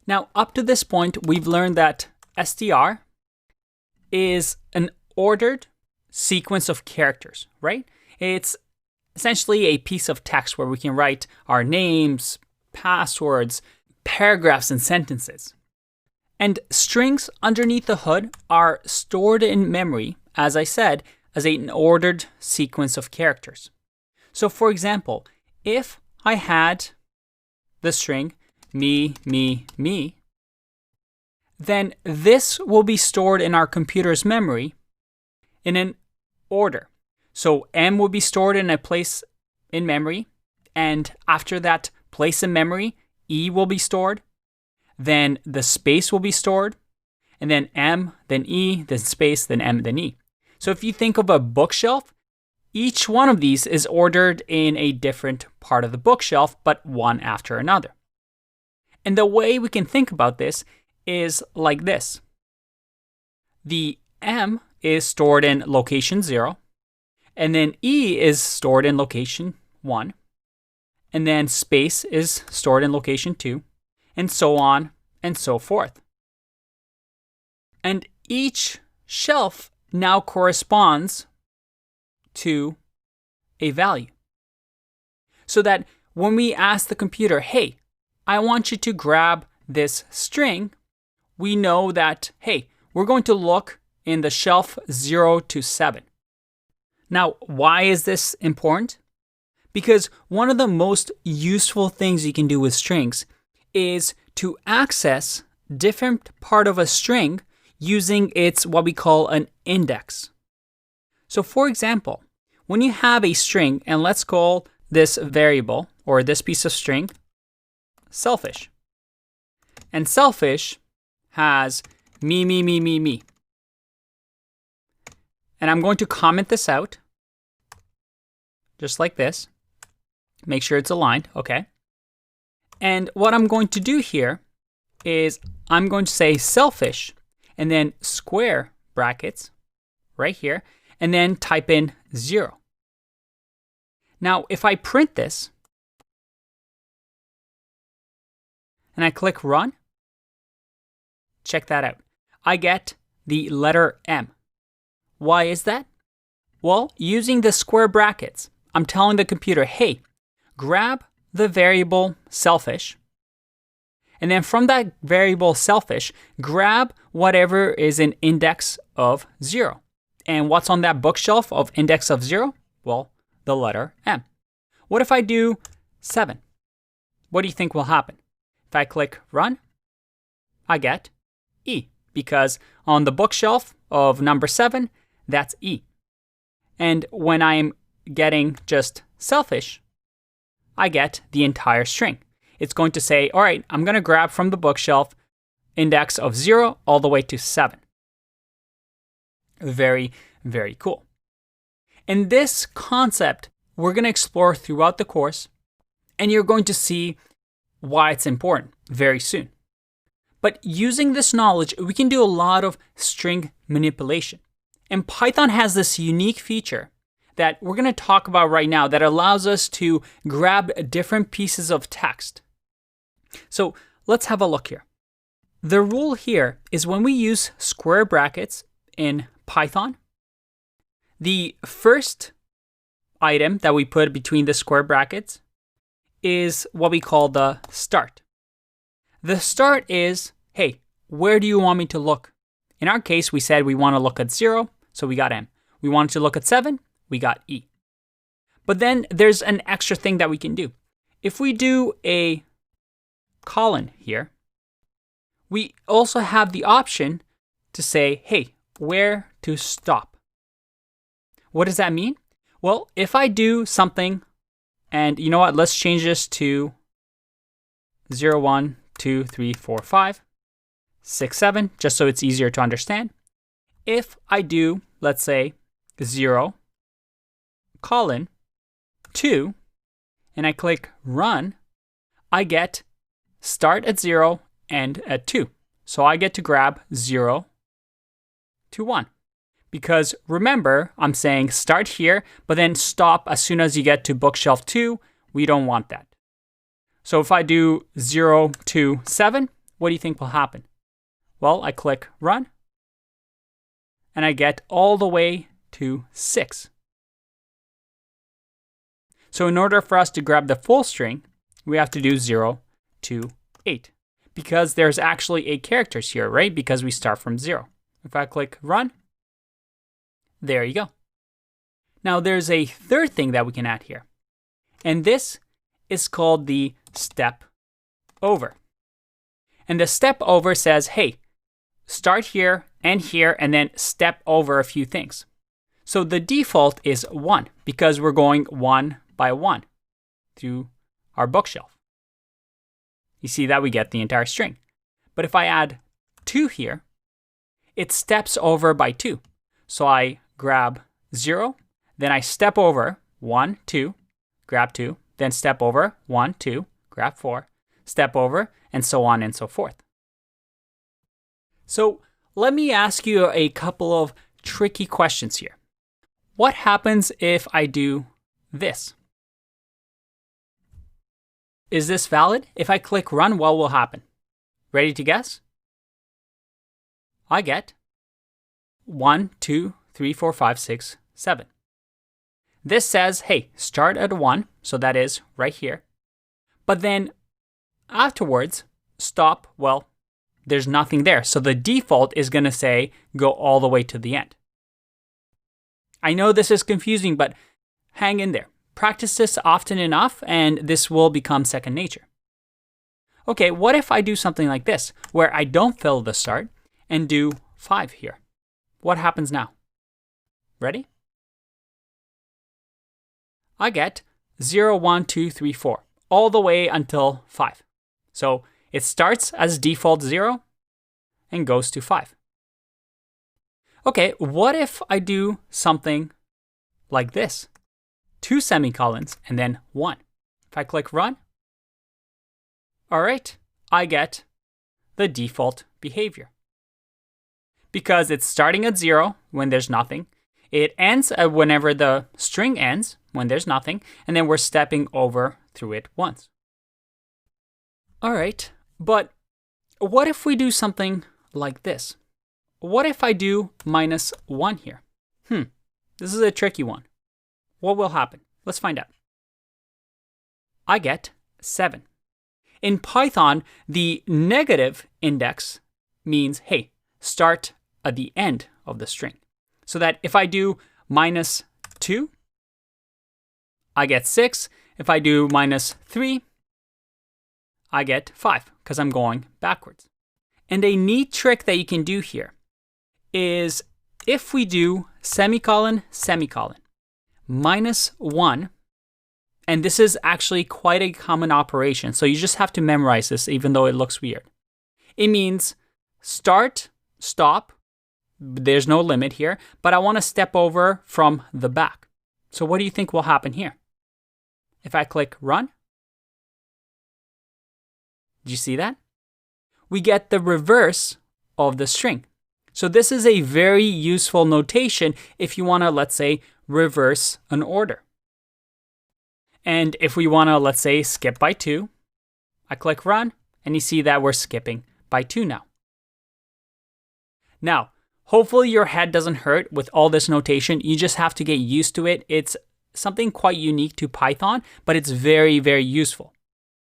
Now, up to this point, we've learned that str is an ordered sequence of characters, right? It's essentially a piece of text where we can write our names, passwords, paragraphs, and sentences. And strings underneath the hood are stored in memory, as I said, as an ordered sequence of characters. So for example, if I had the string me, then this will be stored in our computer's memory in an order. So M will be stored in a place in memory, and after that place in memory, E will be stored, then the space will be stored, and then M, then E, then space, then M, then E. So if you think of a bookshelf, each one of these is ordered in a different part of the bookshelf, but one after another. And the way we can think about this is like this. The M is stored in location 0, and then E is stored in location 1, and then space is stored in location 2, and so on and so forth. And each shelf now corresponds to a value. So that when we ask the computer, hey, I want you to grab this string, we know that, hey, we're going to look in the shelf 0 to 7. Now, why is this important? Because one of the most useful things you can do with strings is to access different part of a string using its what we call an index. So for example, when you have a string, and let's call this variable or this piece of string selfish. And selfish has me. And I'm going to comment this out just like this. Make sure it's aligned, okay? And what I'm going to do here is I'm going to say selfish and then square brackets right here and then type in 0. Now, if I print this and I click run, check that out. I get the letter M. Why is that? Well, using the square brackets, I'm telling the computer, hey, grab the variable selfish, and then from that variable selfish, grab whatever is an index of 0. And what's on that bookshelf of index of 0? Well, the letter M. What if I do 7? What do you think will happen? If I click run, I get E, because on the bookshelf of number 7, that's E. And when I'm getting just selfish, I get the entire string. It's going to say, all right, I'm going to grab from the bookshelf index of 0 all the way to 7. Very, very cool. And this concept we're going to explore throughout the course, and you're going to see why it's important very soon. But using this knowledge, we can do a lot of string manipulation. And Python has this unique feature that we're going to talk about right now that allows us to grab different pieces of text. So let's have a look here. The rule here is when we use square brackets in Python, the first item that we put between the square brackets is what we call the start. The start is, hey, where do you want me to look? In our case, we said we want to look at 0, so we got M. We wanted to look at 7, we got E. But then there's an extra thing that we can do. If we do a colon here, we also have the option to say, hey, where to stop. What does that mean? Well, if I do something, and you know what, let's change this to 0, 1, 2, 3, 4, 5, 6, 7, just so it's easier to understand. If I do, let's say, 0, colon, 2, and I click run, I get start at 0, end at 2. So I get to grab 0 to 1. Because remember, I'm saying start here, but then stop as soon as you get to bookshelf 2. We don't want that. So if I do 0 to 7, what do you think will happen? Well, I click run, and I get all the way to 6. So in order for us to grab the full string, we have to do 0 to 8. Because there's actually 8 characters here, right? Because we start from 0. If I click run, there you go. Now there's a third thing that we can add here. And this is called the step over. And the step over says, hey, start here, and then step over a few things. So the default is 1 because we're going 1 by 1 through our bookshelf. You see that we get the entire string. But if I add 2 here, it steps over by 2. So I grab 0, then I step over 1, 2, grab 2, then step over 1, 2, grab 4, step over, and so on and so forth. So let me ask you a couple of tricky questions here. What happens if I do this? Is this valid? If I click run, what will happen? Ready to guess? I get 1, 2, 3, 4, 5, 6, 7. This says, hey, start at 1, so that is right here. But then afterwards, stop, well, there's nothing there. So the default is going to say go all the way to the end. I know this is confusing, but hang in there. Practice this often enough, and this will become second nature. Okay, what if I do something like this, where I don't fill the start and do 5 here? What happens now? Ready? I get 0, 1, 2, 3, 4, all the way until 5. So it starts as default 0 and goes to 5. Okay, what if I do something like this? 2 semicolons and then 1. If I click run, all right, I get the default behavior. Because it's starting at 0 when there's nothing. It ends whenever the string ends, when there's nothing, and then we're stepping over through it once. All right, but what if we do something like this? What if I do -1 here? This is a tricky one. What will happen? Let's find out. I get 7. In Python, the negative index means, hey, start at the end of the string. So that if I do -2, I get 6. If I do -3, I get 5 because I'm going backwards. And a neat trick that you can do here is if we do semicolon, semicolon, -1, and this is actually quite a common operation, so you just have to memorize this even though it looks weird. It means start, stop, there's no limit here, but I want to step over from the back. So what do you think will happen here? If I click run, do you see that? We get the reverse of the string. So this is a very useful notation if you want to, let's say, reverse an order. And if we want to, let's say, skip by 2, I click run, and you see that we're skipping by 2 now. Now, hopefully your head doesn't hurt with all this notation. You just have to get used to it. It's something quite unique to Python, but it's very, very useful.